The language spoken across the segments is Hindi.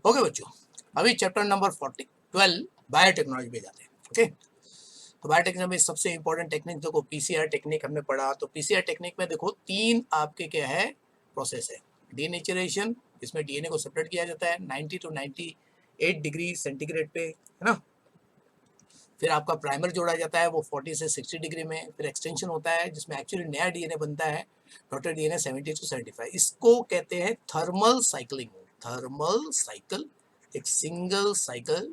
ओके बच्चों, अभी चैप्टर नंबर 12 बायोटेक्नोलॉजी पे जाते हैं। ओके, तो बायोटेक्नोलॉजी में सबसे इंपॉर्टेंट टेक्निक देखो पीसीआर टेक्निक हमने पढ़ा। तो पीसीआर टेक्निक में देखो तीन आपके क्या है प्रोसेस है। डीनेचुरेशन, इसमें डीएनए को सेपरेट किया जाता है 90 to 98 डिग्री सेंटीग्रेड पे, है ना। फिर आपका प्राइमर जोड़ा जाता है वो 40 से 60 डिग्री में। फिर एक्सटेंशन होता है जिसमें एक्चुअली नया डीएनए बनता है, डॉटर डीएनए 70 to 75। इसको कहते हैं थर्मल साइक्लिंग। थर्मल साइकिल एक सिंगल साइकिल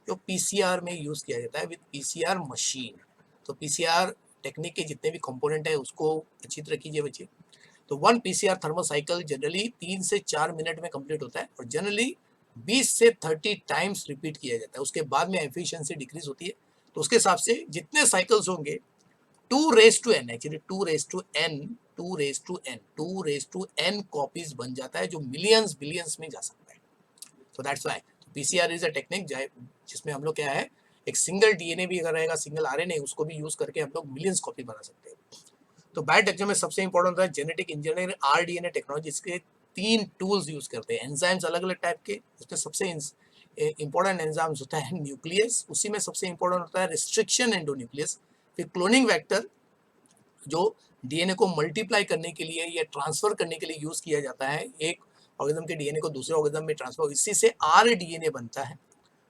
जो पीसीआर में यूज किया जाता है विद पीसीआर मशीन। तो पीसीआर टेक्निक के जितने भी कंपोनेंट है उसको अच्छी तरह कीजिए बच्चे। तो one PCR thermal cycle generally 3 से 4 मिनट में कंप्लीट होता है और जनरली 20 से 30 टाइम्स रिपीट किया जाता है। उसके बाद में एफिशिएंसी डिक्रीज होती है। तो उसके हिसाब से जितने साइकिल्स होंगे 2 raised to n, actually 2 raised to n copies बन जाता है जो मिलियंस बिलियंस में जा सकता है। तो that's why PCR is a technique जिसमें हम लोग क्या है, एक सिंगल डीएनए भी अगर रहेगा, सिंगल आरएनए, उसको भी यूज करके हम लोग मिलियंस कॉपी बना सकते हैं। तो बायोटेक्नोलॉजी में सबसे इंपॉर्टेंट होता है जेनेटिक इंजीनियरिंग, आरडीएनए टेक्नोलॉजी। इसके 3 टूल्स यूज करते हैं। एंजाइम्स अलग अलग टाइप के, उसमें सबसे इंपॉर्टेंट एंजाइम्स होता है न्यूक्लियस, उसी में सबसे इंपॉर्टेंट होता है रिस्ट्रिक्शन एंडोन्यूक्लियस। फिर क्लोनिंग वेक्टर जो डीएनए को मल्टीप्लाई करने के लिए या ट्रांसफर करने के लिए यूज किया जाता है, एक ऑर्गेनिज्म के डीएनए को दूसरे ऑर्गेनिज्म में ट्रांसफर, इसी से आरडीएनए बनता है।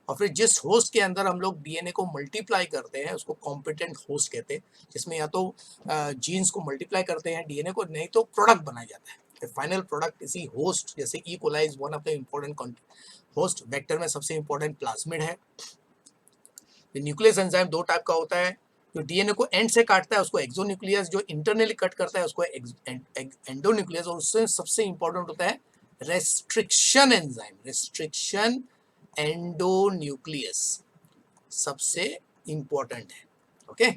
और फिर जिस होस्ट के अंदर हम लोग डीएनए को मल्टीप्लाई करते हैं उसको कॉम्पिटेंट होस्ट कहते हैं, जिसमें या तो जीन्स को मल्टीप्लाई करते हैं डीएनए को, नहीं तो प्रोडक्ट बनाया जाता है। फाइनल प्रोडक्ट इसी होस्ट, जैसे E coli is one of the important host. Vector में सबसे इंपॉर्टेंट प्लाज्मिड है। न्यूक्लियस एंजाइम 2 टाइप का होता है, जो डीएनए को एंड से काटता है उसको एक्सोन्यूक्लियस, जो इंटरनली कट करता है उसको एंडोन्यूक्लियस। और उससे सबसे इंपॉर्टेंट होता है रेस्ट्रिक्शन एंजाइम, रेस्ट्रिक्शन एंडोन्यूक्लियस सबसे इंपॉर्टेंट है। ओके,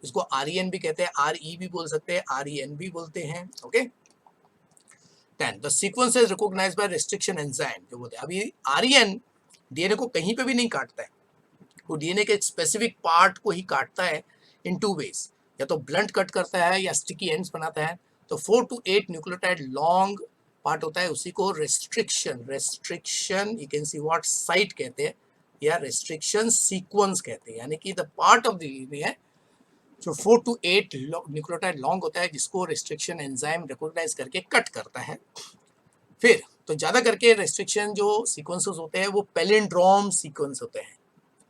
इसको आरईएन भी कहते हैं, आरई भी बोल सकते हैं, आरईएन भी बोलते हैं। Okay, 10 the sequence is recognised by restriction enzyme जो बोलते हैं। अभी आरईएन डीएनए को कहीं पे भी नहीं काटता है, वो डीएनए के एक स्पेसिफिक पार्ट को ही काटता है इन 2 वेज, या तो ब्लंट कट करता है या स्टिकी एंड्स बनाता है। तो 4 to 8 न्यूक्लियोटाइड लॉन्ग पार्ट होता है, उसी को restriction you can see what site कहते हैं या रेस्ट्रिक्शन सीक्वेंस कहते हैं। यानी कि the part of the DNA है जो 4 to 8 न्यूक्लियोटाइड लॉन्ग होता है, जिसको रेस्ट्रिक्शन एंजाइम रिकॉग्नाइज करके कट करता है। फिर तो ज्यादा करके रेस्ट्रिक्शन जो सीक्वेंसेस होते हैं वो पैलिंड्रोम सीक्वेंस होते हैं,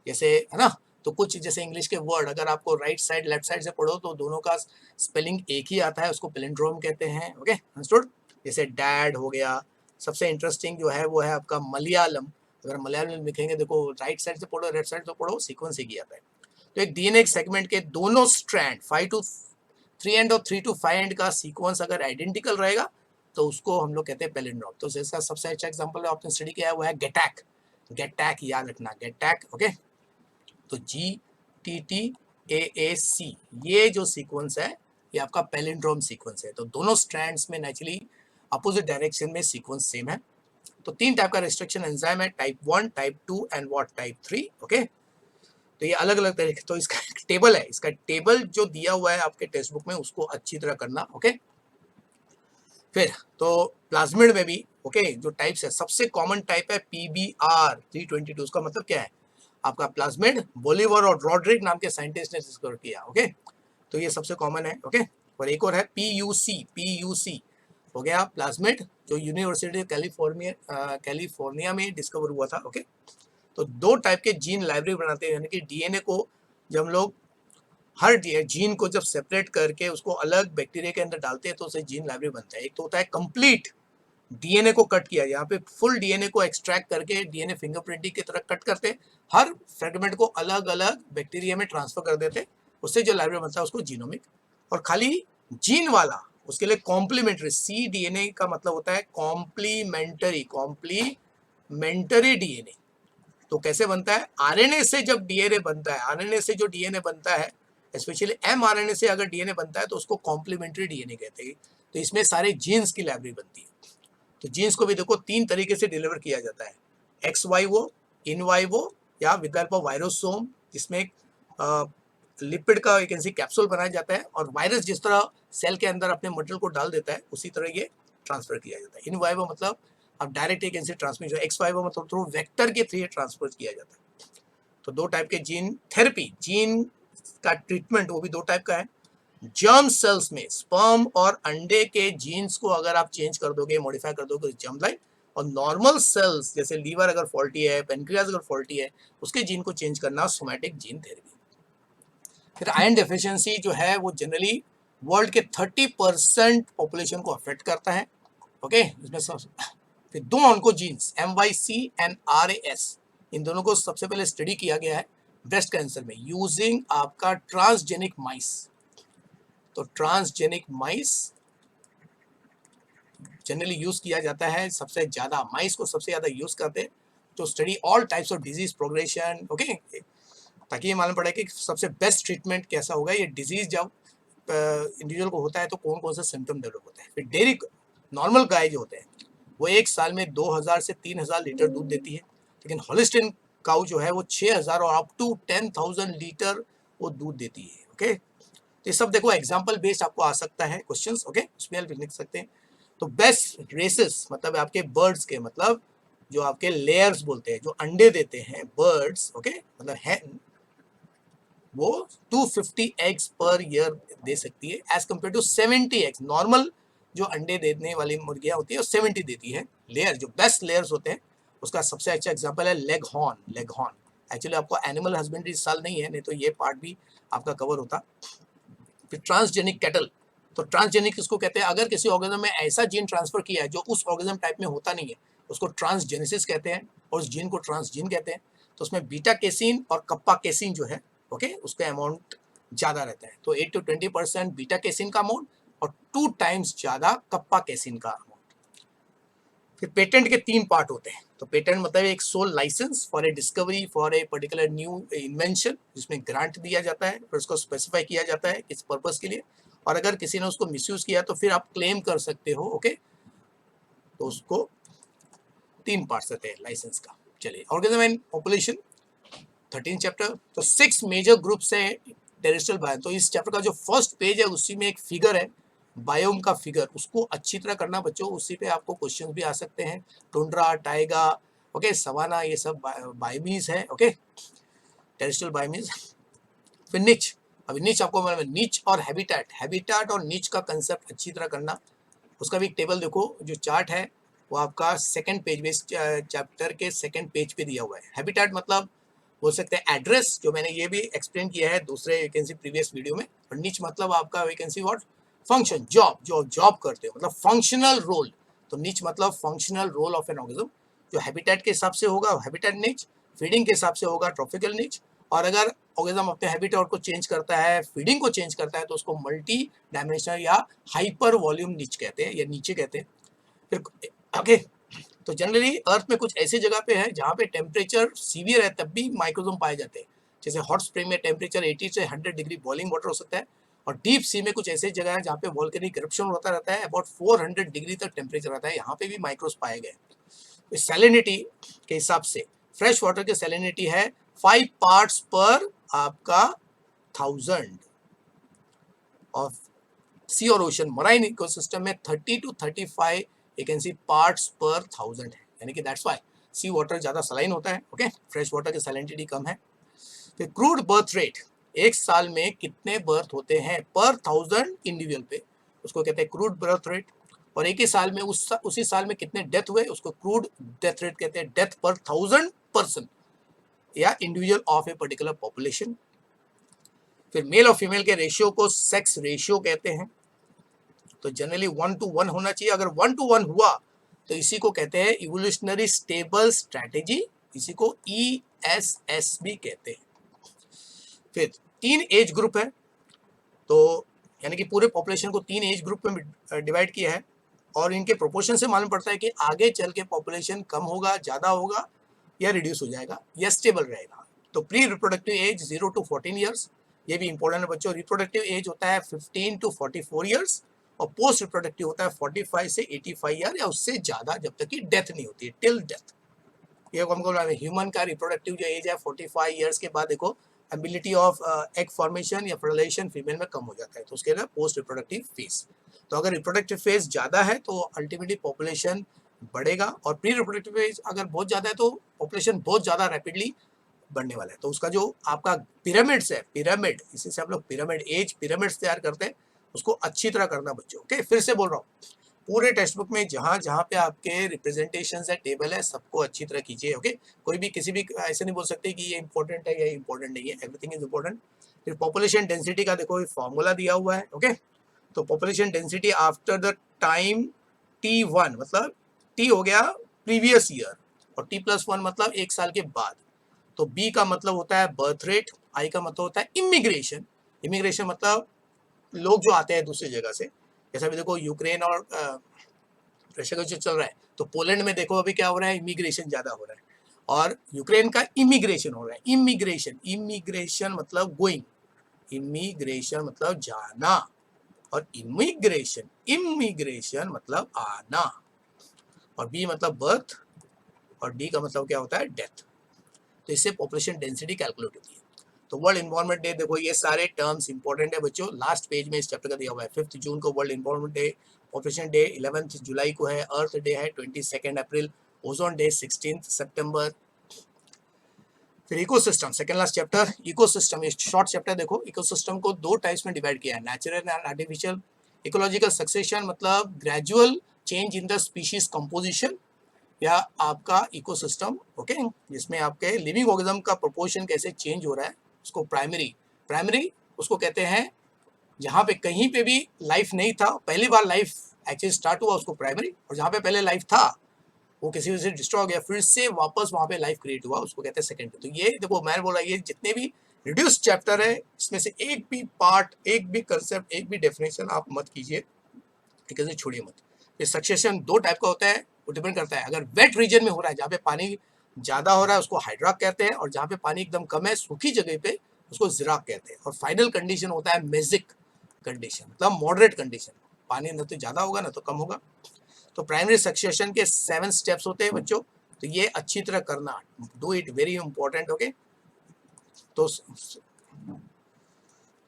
जैसे है ना। तो कुछ जैसे इंग्लिश के वर्ड अगर आपको राइट साइड लेफ्ट साइड से पढ़ो तो दोनों का स्पेलिंग एक ही आता है, उसको पैलिंड्रोम कहते हैं। Okay, understood. जैसे डैड हो गया। सबसे इंटरेस्टिंग जो है वो है आपका मलयालम। अगर मलयालम में लिखेंगे, देखो राइट साइड से पढ़ो लेफ्ट साइड से पढ़ो, सीक्वेंस एक ही आता है। तो एक डीएनए सेगमेंट के दोनों स्ट्रैंड 5 to 3 एंड और 3 to 5 एंड का सीक्वेंस अगर आइडेंटिकल रहेगा तो उसको हम लोग कहते हैं पैलिंड्रोम। तो इसका सबसे अच्छा एग्जांपल आपने स्टडी किया है वो है गेटैक। गेटैक याद रखना, गेटैक। ओके, तो GTTAAC ये जो सीक्वेंस है ये आपका पैलिंड्रोम सीक्वेंस है। तो दोनों स्ट्रैंड्स में नेचुरली अपोजिट डायरेक्शन में सीक्वेंस सेम है। तो 3 टाइप का रिस्ट्रिक्शन एंजाइम है, type 1, type 2 and what type 3। Okay, तो ये अलग अलग तरीके। तो इसका टेबल है, इसका टेबल जो दिया हुआ है आपके टेक्स्ट बुक में उसको अच्छी तरह करना। ओके, फिर तो प्लाज्मिड में भी ओके जो टाइप्स है, सबसे कॉमन टाइप है PBR 322। उसका मतलब क्या है, आपका प्लाज्मिड बोलिवर और रॉड्रिक नाम के साइंटिस्ट ने डिस्कवर किया। ओके, तो ये सबसे कॉमन है। ओके, और एक और है PUC हो गया प्लाज्मिड, जो यूनिवर्सिटी कैलिफोर्निया में डिस्कवर हुआ था। ओके, तो 2 टाइप के जीन लाइब्रेरी बनाते हैं, यानी कि डीएनए को जब हम लोग हर जीन को जब सेपरेट करके उसको अलग बैक्टीरिया के अंदर डालते हैं तो उसे जीन लाइब्रेरी बनता है। एक तो होता है कंप्लीट डीएनए को कट किया, यहाँ पे फुल डीएनए को एक्सट्रैक्ट करके डीएनए फिंगरप्रिंटिंग की तरह कट करते, हर फ्रेगमेंट को अलग अलग बैक्टीरिया में ट्रांसफर कर देते, उससे जो लाइब्रेरी बनता है उसको जीनोमिक। और खाली जीन वाला उसके लिए कॉम्प्लीमेंट्री, cDNA का मतलब होता है कॉम्प्लीमेंटरी डीएनए। तो कैसे बनता है, आरएनए से जब डीएनए बनता है, आरएनए से जो डीएनए बनता है, स्पेशली एमआरएनए से अगर डीएनए बनता है तो उसको कॉम्प्लीमेंट्री डीएनए कहते हैं। तो इसमें सारे जीन्स की लाइब्रेरी बनती है। तो जीन्स को भी देखो 3 तरीके से डिलीवर किया जाता है, एक्स वाइवो, इन वाइवो या विकल्प वायरोसोम, जिसमें लिपिड का एक कैप्सूल बनाया जाता है और वायरस जिस तरह सेल के अंदर अपने मटेरियल को डाल देता है उसी तरह ये ट्रांसफर किया जाता है। इन वाइवो मतलब अब डायरेक्ट एक ऐसे ट्रांसमिशन X5 मतलब थ्रू वेक्टर के थ्रू ट्रांसफर किया जाता है। तो दो टाइप के जीन थेरेपी, जीन का ट्रीटमेंट वो भी दो टाइप का है। जर्म सेल्स में स्पर्म और अंडे के जीन्स को अगर आप चेंज कर दोगे, मॉडिफाई कर दोगे जर्म लाइन, और नॉर्मल सेल्स जैसे लीवर अगर फॉल्टी है, पेनक्रियाज अगर फॉल्टी है, उसके जीन को चेंज करना सोमैटिक जीन थेरेपी। फिर आयरन डेफिशिएंसी जो है वो जनरली वर्ल्ड के 30% पॉपुलेशन को अफेक्ट करता है। ओके, इसमें फिर दो oncogenes MYC and RAS, इन दोनों को सबसे पहले स्टडी किया गया है ब्रेस्ट कैंसर में यूजिंग आपका ट्रांसजेनिक माइस। तो ट्रांसजेनिक माइस जनरली यूज किया जाता है, सबसे ज्यादा माइस को सबसे ज्यादा यूज करते हैं तो study all types of disease progression. Okay, ताकि ये मालूम पड़े कि सबसे बेस्ट ट्रीटमेंट कैसा होगा, ये डिजीज जब इंडिविजुअल को होता है तो कौन कौन सा सिम्टम डेवलप होता है। फिर डेयरी नॉर्मल गाय जो होते हैं वो एक साल में 2000 से 3000 लीटर दूध देती है, लेकिन हॉलिस्टीन काऊ जो है वो 6000 और अप टू 10,000 लीटर वो दूध देती है। ओके, तो ये सब देखो एग्जाम्पल बेस्ड आपको आ सकता है क्वेश्चंस। ओके, उसमें आप लिख सकते हैं। तो बेस्ट रेसेस मतलब आपके बर्ड्स के, मतलब जो आपके लेयर्स बोलते हैं, जो अंडे देते हैं बर्ड्स, ओके, मतलब हैन, वो 250 एग्स पर ईयर दे सकती है as compared to 70 eggs. Normal जो अंडे देने वाली मुर्गियां होती है वो 70 देती है। लेयर जो बेस्ट लेयर्स होते हैं उसका सबसे अच्छा एग्जांपल है leg horn. Leg horn actually आपको एनिमल हस्बेंड्री इस साल नहीं है, नहीं तो ये पार्ट भी आपका कवर होता। फिर ट्रांसजेनिक कैटल, तो ट्रांसजेनिक किसको कहते हैं, अगर किसी ऑर्गेनिज्म में ऐसा जीन ट्रांसफर किया है जो उस ऑर्गेनिज्म टाइप में होता नहीं है, उसको ट्रांसजेनेसिस कहते हैं और उस जीन को ट्रांसजीन कहते हैं। तो उसमें बीटा केसिन और कप्पा केसिन जो है, ओके, उसका अमाउंट ज़्यादा रहता है। तो 8 to 20% बीटा केसिन का अमाउंट और 2 times ज़्यादा कप्पा केसिन का अमाउंट। फिर पेटेंट के 3 पार्ट होते हैं। तो पेटेंट मतलब एक sole licence for a discovery for a particular new invention, जिसमें ग्रांट दिया जाता है, फिर उसको स्पेसिफाई किया जाता है किस पर्पस के लिए, और अगर किसी ने उसको मिसयूज किया तो फिर आप क्लेम कर सकते हो। ओके, तो उसको 3 पार्ट्स रहते हैं लाइसेंस का। चलिए, ऑर्गेनिज्म एंड पॉपुलेशन 13 चैप्टर। तो 6 मेजर ग्रुप्स है टेरेस्ट्रियल बायो। तो इस चैप्टर का जो फर्स्ट पेज है उसी में एक फिगर है बायोम का फिगर, उसको अच्छी तरह करना बच्चों, उसी पे आपको क्वेश्चन भी आ सकते हैं। टुंड्रा, टाइगा, ओके, सवाना, ये सब बायोमीज है। Okay, terrestrial biomes. फिर निच, अभी निच आपको मालूम है, निच और हैबिटेट, हैबिटेट और निच का कंसेप्ट अच्छी तरह करना। उसका भी एक टेबल देखो, जो चार्ट है वो आपका सेकंड पेज में, चैप्टर के सेकंड पेज पे दिया हुआ है। हैबिटेट मतलब बोल सकते हैं एड्रेस, जो मैंने ये भी एक्सप्लेन किया है दूसरे वैकेंसी प्रीवियस वीडियो में। और निच मतलब आपका वैकेंसी व्हाट, फंक्शन, जॉब, जो जॉब करते हो मतलब फंक्शनल रोल। तो निच मतलब functional role of an organism, जो हैबिटेट के हिसाब से होगा हैबिटेट निच, फीडिंग के हिसाब से होगा ट्रॉपिकल निच, और अगर ऑर्गेनिज्म अपने हैबिटेट को चेंज करता है, फीडिंग को चेंज करता है, तो उसको मल्टी डायमेंशनल या हाइपर वॉल्यूम निच कहते हैं या नीचे कहते हैं। फिर ओके, तो जनरली अर्थ में कुछ ऐसी जगह पे है जहाँ पे टेम्परेचर सीवियर है तब भी माइक्रोजोम पाए जाते हैं। जैसे हॉट स्प्रिंग में टेम्परेचर 80 से 100 डिग्री बॉइलिंग वाटर हो सकता है, और डीप सी में कुछ ऐसी जगह है जहाँ पे वॉल्केनिक इरप्शन होता रहता है, अबाउट 400 डिग्री तक टेम्परेचर रहता है, यहाँ पे भी माइक्रोस पाए गए। सैलिनिटी के हिसाब से फ्रेश वाटर की सैलिनिटी है 5 parts पर आपका 1000 ऑफ सी और ओशन। मराइन इकोसिस्टम में 30 to 35 वैकेंसी पार्ट्स पर 1000 है, यानी कि दैट्स व्हाई सी वाटर ज़्यादा सलाइन होता है। ओके, फ्रेश वाटर की सैलिनिटी कम है। फिर क्रूड बर्थ रेट, एक साल में कितने बर्थ होते हैं पर 1000 इंडिविजुअल पे, उसको कहते हैं क्रूड बर्थ रेट। और एक ही साल में उसी साल में कितने डेथ हुए, उसको क्रूड डेथ रेट कहते हैं, डेथ पर 1000 पर्सन या individual of a particular population. फिर मेल और फीमेल के रेशियो को सेक्स रेशियो कहते हैं। तो जनरली 1 to 1 होना चाहिए, अगर 1 to 1 हुआ तो इसी को कहते हैं इवोल्यूशनरी स्टेबल स्ट्रैटेजी, इसी को ESS भी कहते हैं। फिर 3 एज ग्रुप है, तो यानी कि पूरे पॉपुलेशन को 3 एज ग्रुप में डिवाइड किया है, और इनके प्रोपोर्शन से मालूम पड़ता है कि आगे चल के पॉपुलेशन कम होगा, ज़्यादा होगा, या रिड्यूस हो जाएगा, या स्टेबल रहेगा। तो pre reproductive age 0 to 14 years, ये भी इंपॉर्टेंट है बच्चों। रिप्रोडक्टिव एज होता है 15 to 44 ईयर्स, और पोस्ट रिप्रोडक्टिव होता है 45 से 85 ईयर या उससे ज़्यादा, जब तक कि डेथ नहीं होती है, टिल डेथ। ये हमको ह्यूमन का रिप्रोडक्टिव जो एज है 45 ईयर्स के बाद देखो एबिलिटी ऑफ एग फॉर्मेशन या फर्टिलाइजेशन फीमेल में कम हो जाता है, तो उसके लिए पोस्ट रिप्रोडक्टिव फेज। तो अगर रिप्रोडक्टिव फेज ज़्यादा है तो अल्टीमेटली पॉपुलेशन बढ़ेगा, और प्री रिप्रोडक्टिव एज अगर बहुत ज़्यादा है तो पॉपुलेशन बहुत ज़्यादा रैपिडली बढ़ने वाला है। तो उसका जो आपका पिरामिड्स है, पिरामिड, इसी से हम लोग पिरामिड एज पिरामिड्स तैयार करते हैं, उसको अच्छी तरह करना बच्चों। ओके, फिर से बोल रहा हूँ, पूरे टेक्स्ट बुक में जहाँ जहाँ पे आपके रिप्रेजेंटेशन है, टेबल है, सबको अच्छी तरह कीजिए। ओके, कोई भी किसी भी ऐसे नहीं बोल सकते कि ये इंपॉर्टेंट है या इंपॉर्टेंट नहीं है, एवरीथिंग इज इंपॉर्टेंट। फिर पॉपुलेशन डेंसिटी का देखो फॉर्मूला दिया हुआ है। ओके, तो population density after the time T1 मतलब T हो गया प्रीवियस ईयर, और T+1 मतलब 1 साल के बाद। तो B का मतलब होता है बर्थ रेट, I का मतलब होता है इमिग्रेशन। इमिग्रेशन मतलब लोग जो आते हैं दूसरी जगह से, जैसा भी देखो यूक्रेन और रशिया का जो चल रहा है, तो पोलैंड में देखो अभी क्या हो रहा है, इमिग्रेशन ज्यादा हो रहा है, और यूक्रेन का इमिग्रेशन हो रहा है। इमिग्रेशन, इमिग्रेशन मतलब गोइंग, इमिग्रेशन मतलब जाना, और इमिग्रेशन, इमिग्रेशन मतलब आना, और बी मतलब बर्थ, और डी का मतलब क्या होता है, डेथ। तो इससे पॉपुलेशन डेंसिटी कैलकुलेट होती है। तो वर्ल्ड इन्वायरमेंट डे देखो, ये सारे टर्म्स इंपॉर्टेंट है बच्चों, लास्ट पेज में इस चैप्टर का दिया हुआ है। 5 जून को world environment day, population day 11 जुलाई को है, अर्थ डे है 22 अप्रैल, ओजोन डे 16 सितंबर। फिर ecosystem, second last chapter ecosystem, ये शॉर्ट चैप्टर देखो। इकोसिस्टम को 2 टाइप्स में डिवाइड किया है, natural and artificial. Ecological succession मतलब gradual change in the species composition, या आपका इकोसिस्टम, ओके, जिसमें आपके लिविंग ऑर्गेनिज्म का प्रोपोर्शन कैसे चेंज हो रहा है, उसको प्राइमरी, प्राइमरी उसको कहते हैं जहाँ पे कहीं पे भी लाइफ नहीं था, पहली बार लाइफ एक्चुअली स्टार्ट हुआ, उसको प्राइमरी। और जहाँ पे पहले लाइफ था वो किसी वजह से डिस्ट्रॉय हो गया, फिर से वापस वहाँ पे लाइफ क्रिएट हुआ, उसको कहते हैं सेकेंडरी। तो ये देखो मैंने बोला, ये जितने भी रिड्यूस चैप्टर है इसमें से एक भी पार्ट, एक भी कंसेप्ट, एक भी डेफिनेशन आप मत कीजिए, ठीक है, छोड़िए मत। ये सक्सेशन 2 टाइप का होता है, वो डिपेंड करता है। अगर वेट रीजन में हो रहा है, जहाँ पे पानी ज्यादा हो रहा है, उसको हाइड्राक कहते हैं, और जहाँ पे पानी एकदम कम है, सूखी जगह पे, उसको जिराक कहते हैं। और फाइनल कंडीशन होता है मेजिक कंडीशन, मतलब मॉडरेट कंडीशन, पानी न तो ज्यादा होगा ना तो कम होगा। तो प्राइमरी सक्सेशन के 7 स्टेप्स होते हैं बच्चों, तो ये अच्छी तरह करना, do it, very important. Okay, तो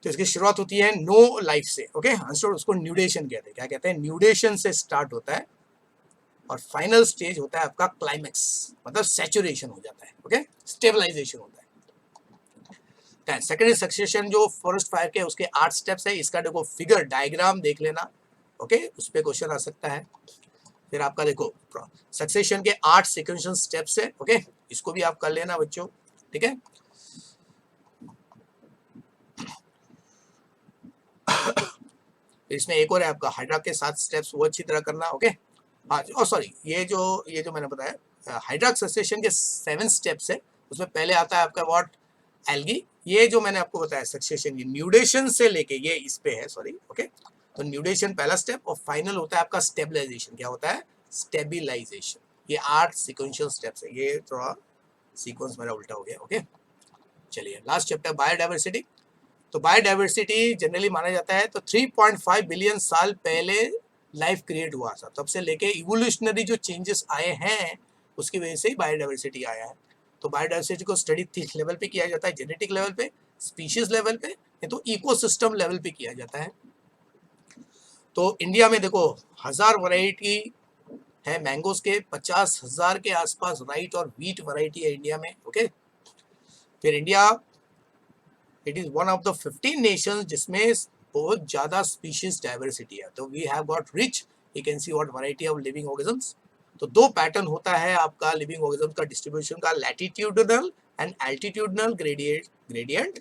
इसकी शुरुआत होती है नो लाइफ से। ओके, आंसर उसको न्यूडेशन कहते हैं। क्या कहते हैं, न्यूडेशन से स्टार्ट होता है, और फाइनल स्टेज होता है आपका क्लाइमेक्स, मतलब सैचुरेशन हो जाता है। ओके, स्टेबलाइजेशन होता है। सेकेंडरी सक्सेशन जो फॉरेस्ट फायर के, उसके 8 स्टेप्स है। इसका देखो फिगर डायग्राम देख लेना, ओके, उस पर क्वेश्चन आ सकता है। फिर आपका देखो सक्सेशन के 8 सिक्वेंशियल स्टेप्स है। ओके, इसको भी आप कर लेना बच्चों, ठीक है। इसमें एक और है आपका हाइड्रा के 7 स्टेप्स, वो अच्छी तरह करना। ओके, हाँ, और सॉरी, ये जो मैंने बताया हाइड्राक सक्सेशन के 7 स्टेप्स है, उसमें पहले आता है आपका व्हाट, एल्गी। ये जो मैंने आपको बताया सक्सेशन, ये न्यूडेशन से लेके ये इस पे है, सॉरी। ओके, तो न्यूडेशन पहला स्टेप, और फाइनल होता है आपका स्टेबलाइजेशन। क्या होता है, स्टेबिलाइजेशन। ये 8 सिक्वेंशियल स्टेप्स है। ये थोड़ा सीक्वेंस मेरा उल्टा हो गया। ओके, चलिए लास्ट चैप्टर बायोडाइवर्सिटी। तो बायोडाइवर्सिटी जनरली माना जाता है तो 3.5 बिलियन साल पहले लाइफ क्रिएट हुआ था, तब से लेके इवोल्यूशनरी जो चेंजेस आए हैं उसकी वजह से ही बायोडाइवर्सिटी आया है। तो बायोडाइवर्सिटी को स्टडी 3 लेवल पे किया जाता है, जेनेटिक लेवल पे, स्पीशीज लेवल पे, या तो इकोसिस्टम लेवल पे किया जाता है। तो इंडिया में देखो 1000 वैरायटी है मैंगोज के, 50,000 के आसपास राइट और व्हीट वैरायटी है इंडिया में। ओके, फिर India it is one of the 15 nations जिसमें बहुत ज्यादा स्पीशीज डाइवर्सिटी है। तो we have got rich, you can see what variety of living organisms. तो 2 पैटर्न होता है आपका लिविंग ऑर्गेनिज्म का डिस्ट्रीब्यूशन का, latitudinal and altitudinal gradient.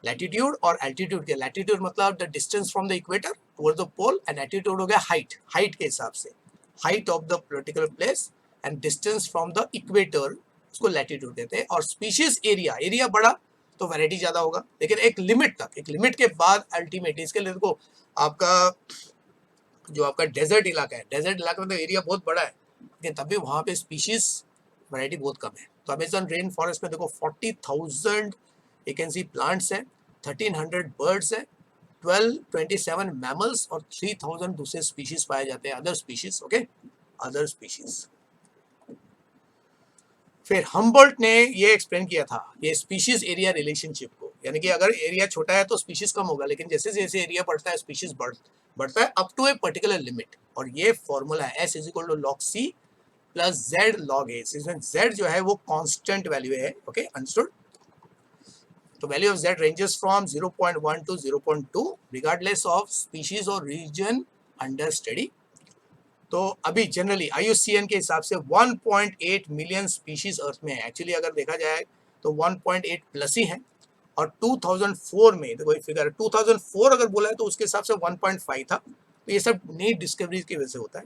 Latitude और एल्टीट्यूड के, लैटिट्यूड मतलब the distance from the equator toward the pole, and altitude हो गया हाइट, हाइट के हिसाब से, height of the particular place, and distance from the equator, उसको लैटिट्यूड कहते हैं। और स्पीशीज एरिया, एरिया बड़ा तो वैरायटी ज्यादा होगा, लेकिन एक लिमिट तक, एक लिमिट के बाद अल्टीमेटली, इसके लिए देखो आपका जो आपका डेजर्ट इलाका है, डेजर्ट इलाका में तो एरिया बहुत बड़ा है, लेकिन तब भी वहाँ पे स्पीशीज वैरायटी बहुत कम है। तो अमेजन रेन फॉरेस्ट में देखो 40,000 यू कैन सी प्लांट्स है, 1300 बर्ड्स है, 1227 मैमल्स, और 3000 दूसरे स्पीशीज पाए जाते हैं, other species. Okay, other species. फिर हम्बोल्ट ने ये एक्सप्लेन किया था ये स्पीशीज एरिया रिलेशनशिप को, यानी कि अगर एरिया छोटा है तो स्पीशीज कम होगा, लेकिन जैसे जैसे एरिया बढ़ता है स्पीशीज बढ़ता है up to a particular limit. और ये फॉर्मूला है S = log C plus Z log A, इसमें जेड जो है वो कांस्टेंट वैल्यू है, ओके अंडरस्टूड। तो value of Z ranges from 0.1 to 0.2 regardless of species और रीजन अंडर स्टडी। तो अभी जनरली IUCN के हिसाब से 1.8 मिलियन स्पीशीज अर्थ में है। एक्चुअली अगर देखा जाए तो 1.8 प्लस ही है, और 2004 में देखो फिगर 2004 अगर बोला है तो उसके हिसाब से 1.5 था। तो ये सब नई डिस्कवरीज की वजह से होता है।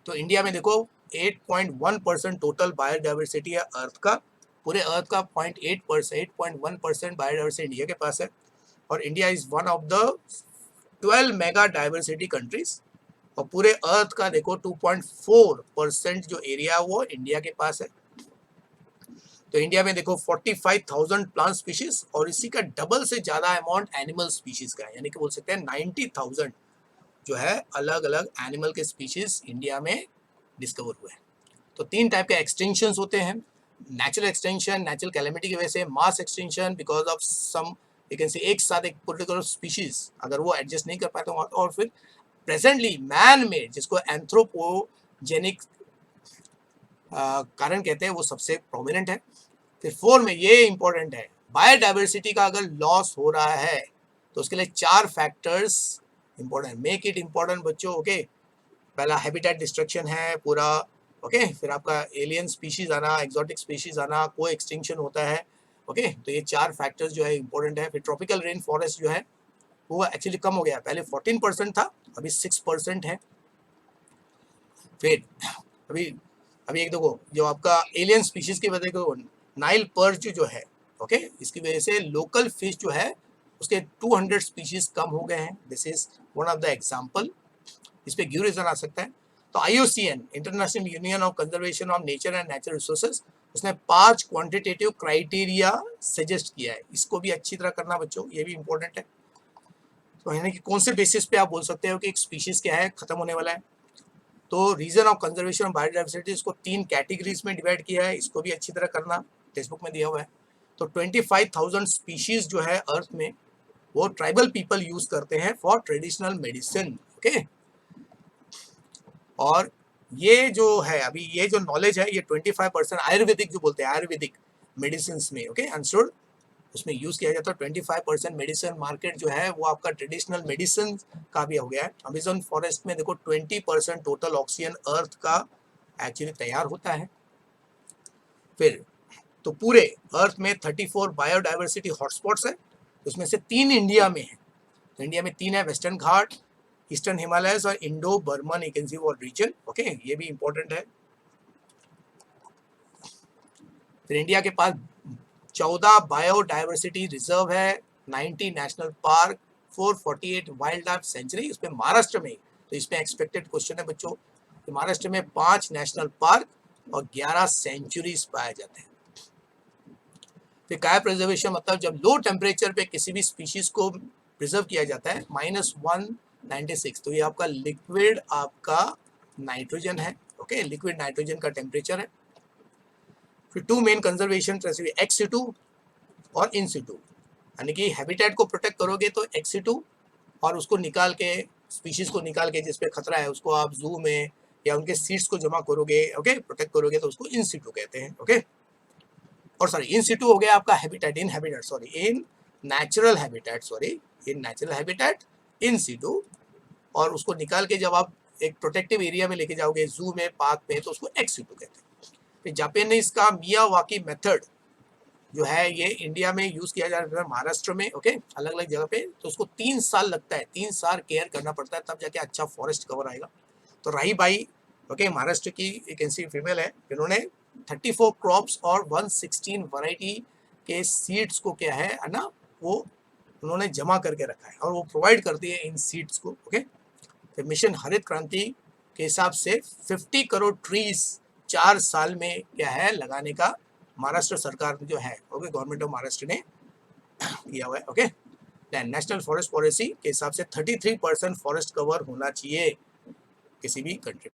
तो इंडिया में देखो 8.1% टोटल बायोडाइवर्सिटी है अर्थ का, पूरे अर्थ का 8.1% बायोडाइवर्सिटी इंडिया के पास है। और India is one of the 12 mega diversity countries, और पूरे अर्थ का देखो 2.4% जो एरिया वो इंडिया के पास है। तो इंडिया में देखो 45,000 प्लांट स्पीशीज और इसी का डबल से ज्यादा अमाउंट एनिमल स्पीशीज का है, यानी कि बोल सकते हैं 90,000 जो है अलग अलग एनिमल के स्पीशीज इंडिया में डिस्कवर हुए हैं। तो तीन टाइप के एक्सटेंशन होते हैं, नेचुरल एक्सटेंशन नेचुरल कैलेमिटी की वजह से, mass extension because of some you can say एक साथ एक पर्टिकुलर स्पीशीज अगर वो एडजस्ट नहीं कर पाते, और फिर प्रेजेंटली मैन मेड जिसको एंथ्रोपोजेनिक कारण कहते हैं वो सबसे प्रोमिनेंट है। फिर 4 में ये इंपॉर्टेंट है, बायोडाइवर्सिटी का अगर लॉस हो रहा है तो उसके लिए 4 factors important, make it important बच्चों, ओके। पहला हैबिटेट डिस्ट्रक्शन है पूरा, ओके। फिर आपका एलियन स्पीशीज आना, एक्सोटिक स्पीशीज आना, को एक्सटिंक्शन होता है, ओके। तो ये 4 फैक्टर्स जो है इंपॉर्टेंट है। फिर ट्रॉपिकल रेन फॉरेस्ट जो है वो एक्चुअली कम हो गया, पहले 14% था अभी 6% है। फिर अभी अभी एक देखो जो आपका एलियन स्पीशीज की वजह से नाइल पर्च जो है, ओके, इसकी वजह से लोकल फिश जो है उसके 200 स्पीशीज कम हो गए हैं। This is one of the example, इस पे क्यों रीजन आ सकता है। तो IUCN international union of conservation of nature and natural resources, उसने 5 क्वांटिटेटिव क्राइटेरिया सजेस्ट किया है, इसको भी अच्छी तरह करना बच्चों, ये भी इंपॉर्टेंट है। तो यानी कि कौन से बेसिस पे आप बोल सकते हो कि एक स्पीशीज क्या है खत्म होने वाला है। तो reason of conservation of biodiversity इसको 3 कैटेगरीज में डिवाइड किया है, इसको भी अच्छी तरह करना, टेक्स्ट बुक में दिया हुआ है। तो 25,000 स्पीशीज जो है अर्थ में वो ट्राइबल पीपल यूज करते हैं फॉर ट्रेडिशनल मेडिसिन, ओके। और ये जो है अभी ये जो नॉलेज है ये 25% आयुर्वेदिक जो बोलते हैं आयुर्वेदिक मेडिसिन में, ओके अंडरस्टूड, उसमें यूज किया जाता है। 25% मेडिसिन मार्केट जो है वो आपका ट्रेडिशनल मेडिसिन का भी हो गया है। अमेजन फॉरेस्ट में देखो 20% टोटल ऑक्सीजन अर्थ का एक्चुअली तैयार होता है। फिर तो पूरे अर्थ में 34 बायोडाइवर्सिटी हॉटस्पॉट्स है, उसमें से 3 इंडिया में है। तो इंडिया में 3 है, वेस्टर्न घाट, ईस्टर्न हिमालयस और Indo Burman you can see वो रीजन, ओके, ये भी इंपॉर्टेंट है। फिर इंडिया के पास 14 बायोडाइवर्सिटी रिजर्व है, 90 national park, 448 wild life sanctuary, उसमें महाराष्ट्र में। तो इसमें एक्सपेक्टेड क्वेश्चन है बच्चों, तो महाराष्ट्र में 5 नेशनल पार्क और 11 सेंचुरीज पाए जाते हैं। फिर काय प्रिजर्वेशन मतलब जब लो टेम्परेचर पे किसी भी स्पीशीज को प्रिजर्व किया जाता है -196, तो ये आपका लिक्विड आपका नाइट्रोजन है, ओके, लिक्विड नाइट्रोजन का टेम्परेचर है। फिर 2 मेन कंजर्वेशन एक्स सिटू और इन सिटू, यानी कि हैबिटेट को प्रोटेक्ट करोगे तो एक्स सिटू, और उसको निकाल के स्पीशीज को निकाल के जिसपे खतरा है उसको आप जू में या उनके सीड्स को जमा करोगे, ओके, प्रोटेक्ट करोगे तो उसको इन सिटू कहते हैं, ओके। और सॉरी इन सिटू हो गया आपका habitat, in habitat sorry in natural habitat, sorry in natural habitat इन सिटू, और उसको निकाल के जब आप एक प्रोटेक्टिव एरिया में लेके जाओगे जू में पार्क में तो उसको एक्स सिटू कहते हैं। फिर जापानीज का मियावाकी मेथड जो है ये इंडिया में यूज किया जा रहा है महाराष्ट्र में, ओके, अलग अलग जगह पे। तो उसको 3 साल लगता है, 3 साल केयर करना पड़ता है तब जाके अच्छा फॉरेस्ट कवर आएगा। तो राही बाई, ओके, महाराष्ट्र की एक ऐसी फीमेल है, इन्होंने 34 क्रॉप्स और 116 वैरायटी के सीड्स को क्या है ना वो उन्होंने जमा करके रखा है और वो प्रोवाइड करती है इन सीड्स को, ओके। फिर मिशन हरित क्रांति के हिसाब से 50 करोड़ ट्रीज 4 साल में क्या है लगाने का महाराष्ट्र सरकार जो है, ओके, गवर्नमेंट ऑफ महाराष्ट्र ने किया हुआ है, ओके। नेशनल फॉरेस्ट पॉलिसी के हिसाब से 33% फॉरेस्ट कवर होना चाहिए किसी भी कंट्री।